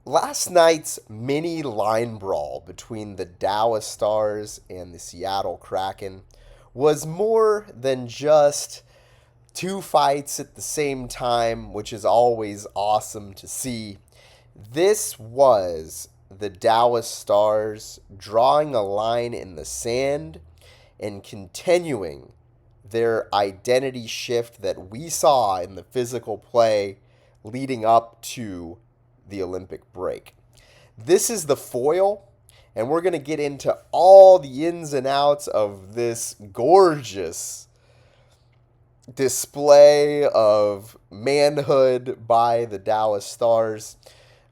Last night's mini line brawl between the Dallas Stars and the Seattle Kraken was more than just two fights at the same time, which is always awesome to see. This was the Dallas Stars drawing a line in the sand and continuing their identity shift that we saw in the physical play leading up to the Olympic break. This is the foil, and we're going to get into all the ins and outs of this gorgeous display of manhood by the Dallas Stars.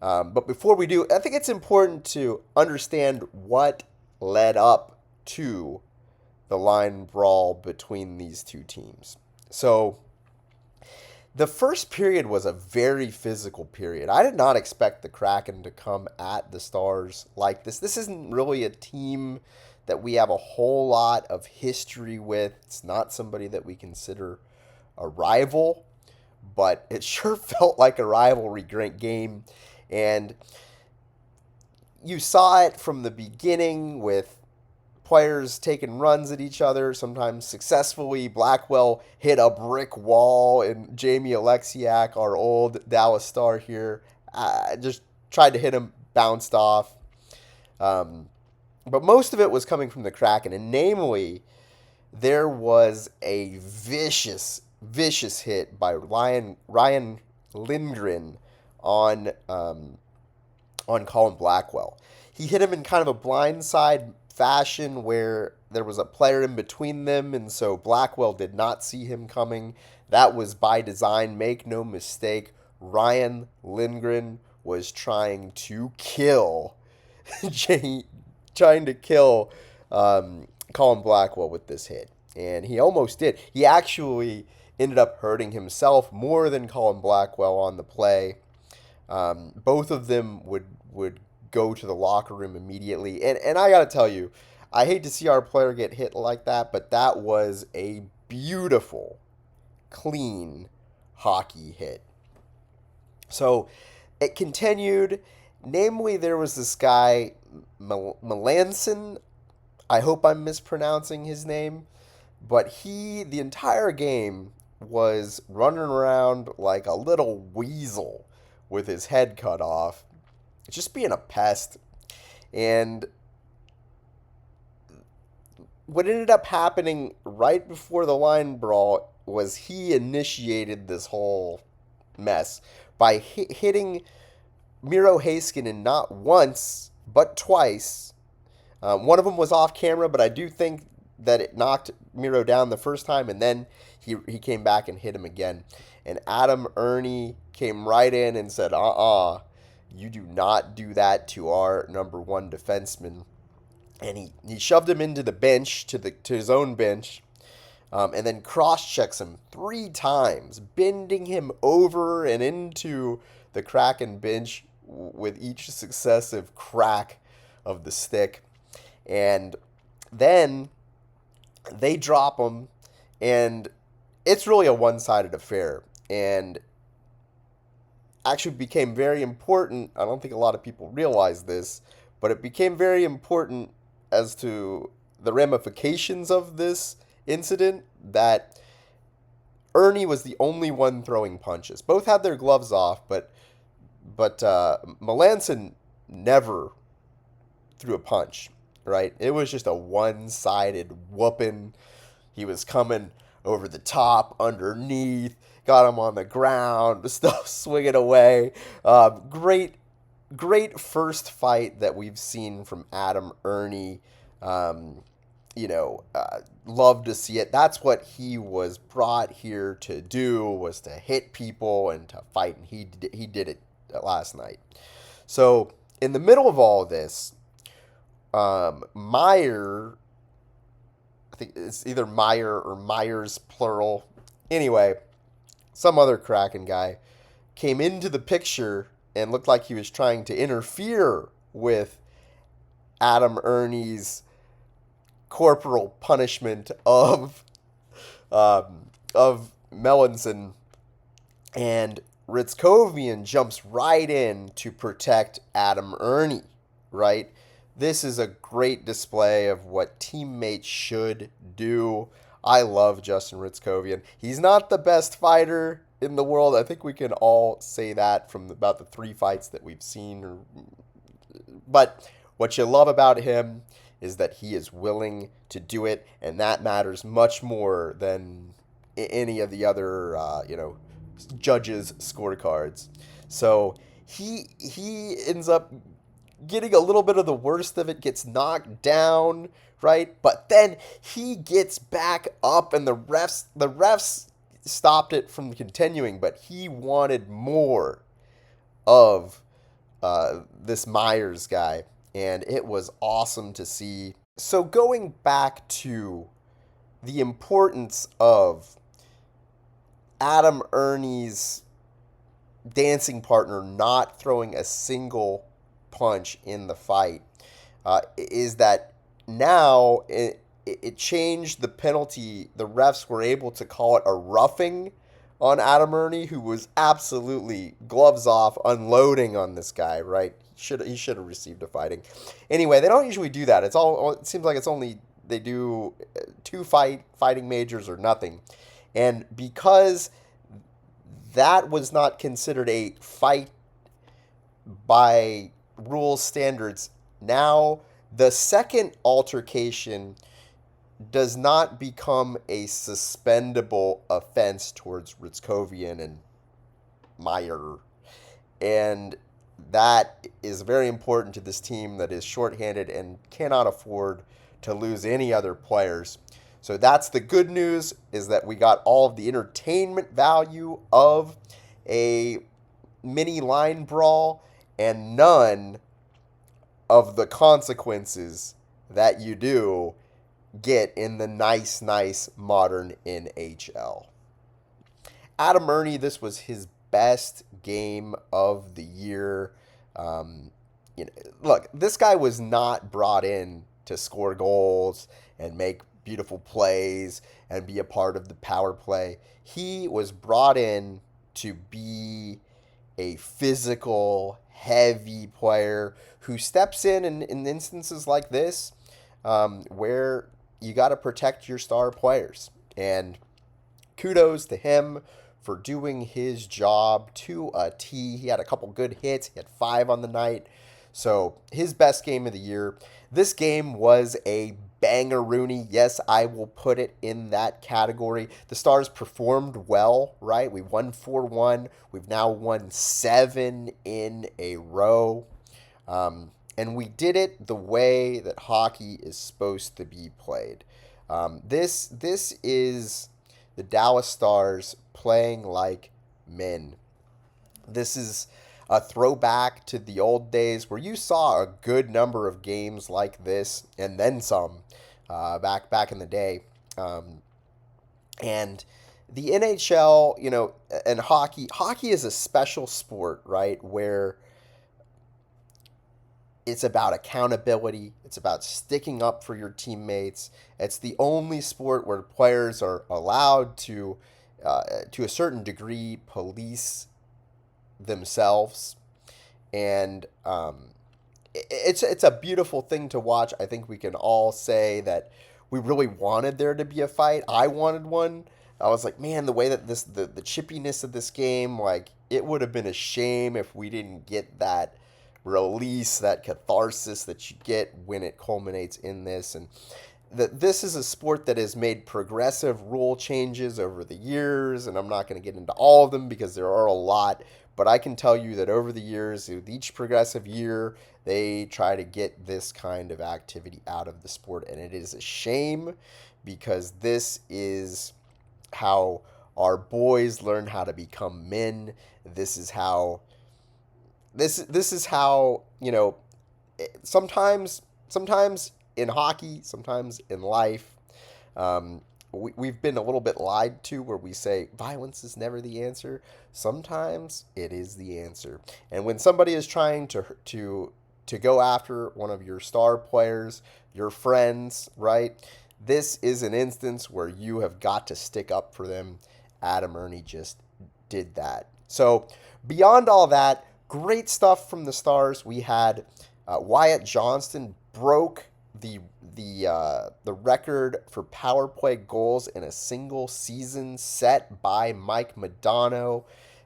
But before we do, I think it's important to understand what led up to the line brawl between these two teams. So, the first period was a very physical period. I did not expect the Kraken to come at the Stars like this. This isn't really a team that we have a whole lot of history with. It's not somebody that we consider a rival, but it sure felt like a rivalry game. And you saw it from the beginning with players taking runs at each other, sometimes successfully. Blackwell hit a brick wall, and Jamie Alexiak, our old Dallas Star here, just tried to hit him, bounced off. But most of it was coming from the Kraken, and namely, there was a vicious hit by Ryan Lindgren on Colin Blackwell. He hit him in kind of a blindside fashion where there was a player in between them, and so Blackwell did not see him coming. That was by design. Make no mistake, Ryan Lindgren was trying to kill trying to kill Colin Blackwell with this hit, and he almost did. He actually ended up hurting himself more than Colin Blackwell on the play. Both of them would go to the locker room immediately. And I got to tell you, I hate to see our player get hit like that, but that was a beautiful, clean hockey hit. So it continued. Namely, there was this guy, Melanson. I hope I'm mispronouncing his name. But he, the entire game, was running around like a little weasel with his head cut off, just being a pest. And what ended up happening right before the line brawl was he initiated this whole mess by hitting Miro Heiskanen not once, but twice. One of them was off camera, but I do think that it knocked Miro down the first time, and then he came back and hit him again. And Erne came right in and said, you do not do that to our number one defenseman. And he shoved him into the bench, to his own bench, and then cross-checks him 3 times, bending him over and into the Kraken bench with each successive crack of the stick. And then they drop him, and it's really a one-sided affair. And actually became very important. I don't think a lot of people realize this, but it became very important as to the ramifications of this incident that Erne was the only one throwing punches. Both had their gloves off, but Melanson never threw a punch, right? It was just a one-sided whooping. He was coming over the top, underneath, got him on the ground, stuff swinging away. Great first fight that we've seen from Adam Erne. Love to see it. That's what he was brought here to do, was to hit people and to fight, and he did it last night. So in the middle of all this, Meyer, I think it's either Meyer or Myers plural. Anyway, some other Kraken guy came into the picture and looked like he was trying to interfere with Adam Erne's corporal punishment of Melanson, and Hyrckowian jumps right in to protect Adam Erne, right? This is a great display of what teammates should do. I love Justin Hyrckowian. He's not the best fighter in the world. I think we can all say that from about the 3 fights that we've seen. But what you love about him is that he is willing to do it, and that matters much more than any of the other, judges' scorecards. So he ends up getting a little bit of the worst of it, gets knocked down, right? But then he gets back up, and the refs stopped it from continuing, but he wanted more of this Myers guy, and it was awesome to see. So going back to the importance of Adam Ernie's dancing partner not throwing a single punch in the fight, is that now it changed the penalty. The refs were able to call it a roughing on Adam Erne, who was absolutely gloves off unloading on this guy, right? He should have received a fighting. Anyway, they don't usually do that. It seems like it's only they do 2 fighting majors or nothing. And because that was not considered a fight by rule standards, now the second altercation does not become a suspendable offense towards Hyrckowian and Meyer. And that is very important to this team that is shorthanded and cannot afford to lose any other players. So that's the good news, is that we got all of the entertainment value of a mini line brawl and none of the consequences that you do get in the nice modern NHL. Adam Erne, this was his best game of the year. Look, this guy was not brought in to score goals and make beautiful plays and be a part of the power play. He was brought in to be a physical, heavy player who steps in instances like this, where you got to protect your star players. And kudos to him for doing his job to a T. He had a couple good hits. He had 5 on the night. So his best game of the year. This game was a banger-rooney. Yes, I will put it in that category. The Stars performed well, right? We won 4-1. We've now won 7 in a row. And we did it the way that hockey is supposed to be played. This is the Dallas Stars playing like men. This is a throwback to the old days where you saw a good number of games like this and then some back in the day. And the NHL, and hockey is a special sport, right, where it's about accountability. It's about sticking up for your teammates. It's the only sport where players are allowed to a certain degree, police themselves. And it's a beautiful thing to watch. I think we can all say that we really wanted there to be a fight. I wanted one. I was like, man, the way that the chippiness of this game, like, it would have been a shame if we didn't get that release, that catharsis that you get when it culminates in this. And that this is a sport that has made progressive rule changes over the years, and I'm not going to get into all of them because there are a lot, but I can tell you that over the years, with each progressive year, they try to get this kind of activity out of the sport, and it is a shame because this is how our boys learn how to become men. This is how sometimes in hockey, sometimes in life, we've been a little bit lied to, where we say violence is never the answer. Sometimes it is the answer. And when somebody is trying to go after one of your star players, your friends, right? This is an instance where you have got to stick up for them. Adam Erne just did that. So beyond all that, great stuff from the Stars. We had Wyatt Johnston broke the record for power play goals in a single season set by Mike Modano.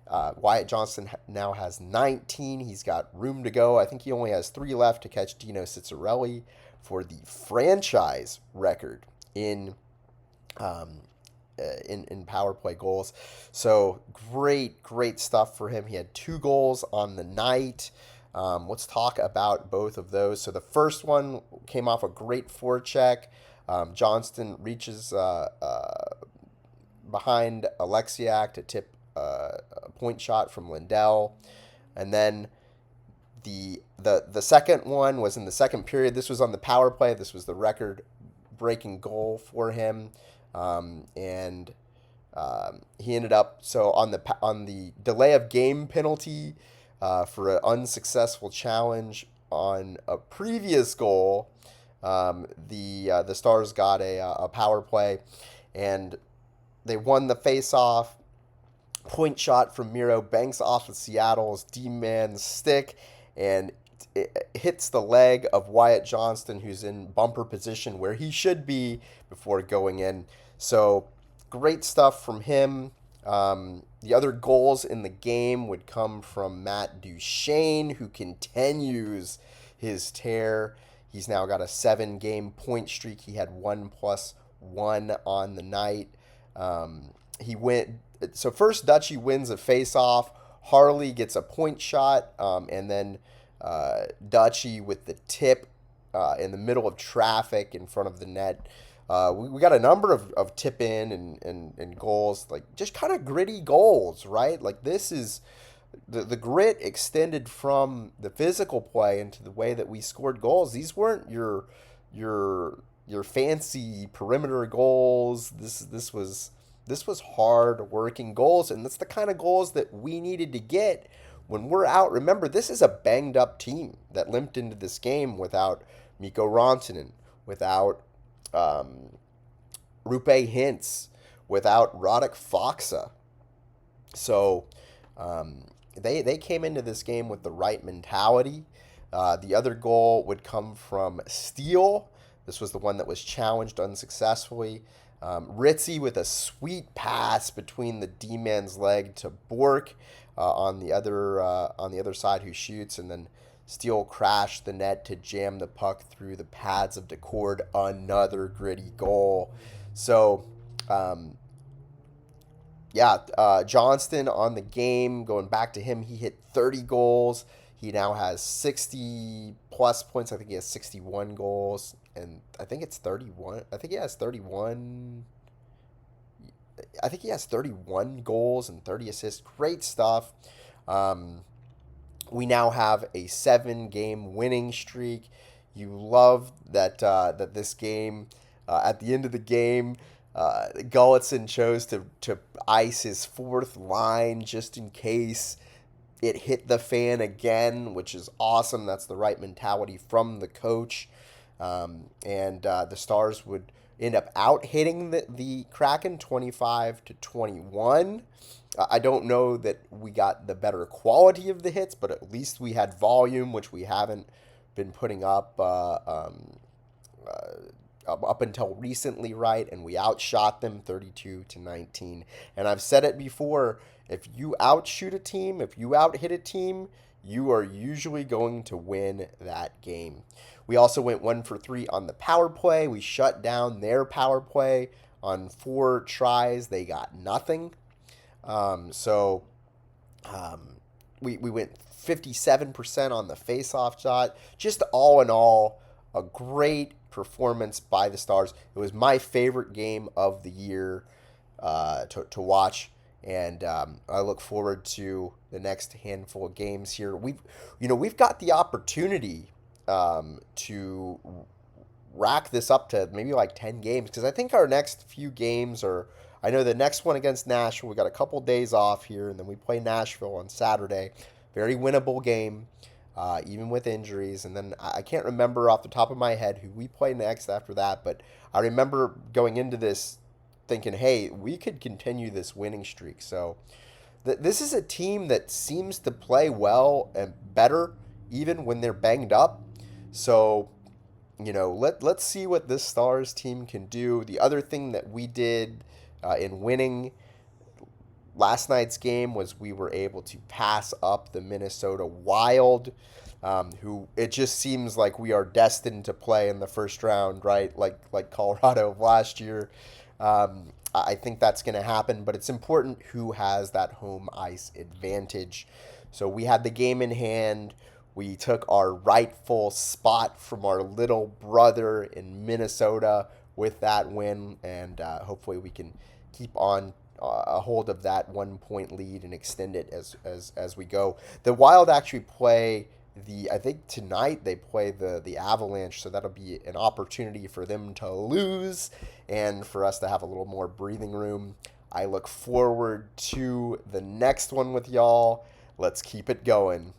Wyatt Johnston now has 19. He's got room to go. I think he only has 3 left to catch Dino Ciccarelli for the franchise record um, in power play goals. So great stuff for him. He had 2 goals on the night. Let's talk about both of those. So the first one came off a great forecheck. Johnston reaches behind Alexiak to tip a point shot from Lindell, and then the second one was in the second period. This was on the power play. This was the record breaking goal for him, and he ended up on the delay of game penalty for an unsuccessful challenge on a previous goal. The Stars got a power play, and they won the face-off. Point shot from Miro banks off of Seattle's D-man's stick, and it hits the leg of Wyatt Johnston, who's in bumper position where he should be before going in. So great stuff from him. The other goals in the game would come from Matt Duchene, who continues his tear. He's now got a 7-game point streak. He had 1+1 on the night. He went. So first, Dutchy wins a face-off. Harley gets a point shot, and then Dutchy with the tip in the middle of traffic in front of the net. We got a number of tip in and goals, like just kind of gritty goals, right? Like this is the grit extended from the physical play into the way that we scored goals. These weren't your fancy perimeter goals. This was hard working goals, and that's the kind of goals that we needed to get when we're out. Remember, this is a banged up team that limped into this game without Mikko Rantanen, without Rupe Hintz, without Radek Faksa. So they came into this game with the right mentality. The other goal would come from Steele. This was the one that was challenged unsuccessfully. Ritzy with a sweet pass between the D-man's leg to Bork on the other side, who shoots, and then Steele crashed the net to jam the puck through the pads of Decord. Another gritty goal. So, Johnston on the game, going back to him, he hit 30 goals. He now has 60 plus points. I think he has 61 goals, and I think it's 31. I think he has 31. I think he has 31 goals and 30 assists. Great stuff. We now have a 7-game winning streak. You love that this game, at the end of the game, Gulletson chose to ice his 4th line just in case it hit the fan again, which is awesome. That's the right mentality from the coach. And the Stars would end up out hitting the Kraken 25-21. I don't know that we got the better quality of the hits, but at least we had volume, which we haven't been putting up up until recently, right? And we outshot them 32-19. And I've said it before, if you outshoot a team, if you out-hit a team, you are usually going to win that game. We also went 1 for 3 on the power play. We shut down their power play on 4 tries. They got nothing. We went 57% on the face-off shot. Just all in all, a great performance by the Stars. It was my favorite game of the year to watch, and I look forward to the next handful of games here. We've got the opportunity to rack this up to maybe like 10 games, because I think our next few games are, I know the next one against Nashville, we got a couple days off here, and then we play Nashville on Saturday. Very winnable game, even with injuries. And then I can't remember off the top of my head who we play next after that, but I remember going into this thinking, hey, we could continue this winning streak. So this is a team that seems to play well and better even when they're banged up. So, let's see what this Stars team can do. The other thing that we did in winning last night's game was we were able to pass up the Minnesota Wild, who it just seems like we are destined to play in the first round, right? Like Colorado of last year. I think that's going to happen, but it's important who has that home ice advantage. So we had the game in hand. We took our rightful spot from our little brother in Minnesota with that win, and hopefully we can keep on a hold of that 1 point lead and extend it as we go. The Wild actually play I think tonight they play the Avalanche, so that'll be an opportunity for them to lose and for us to have a little more breathing room. I look forward to the next one with y'all. Let's keep it going.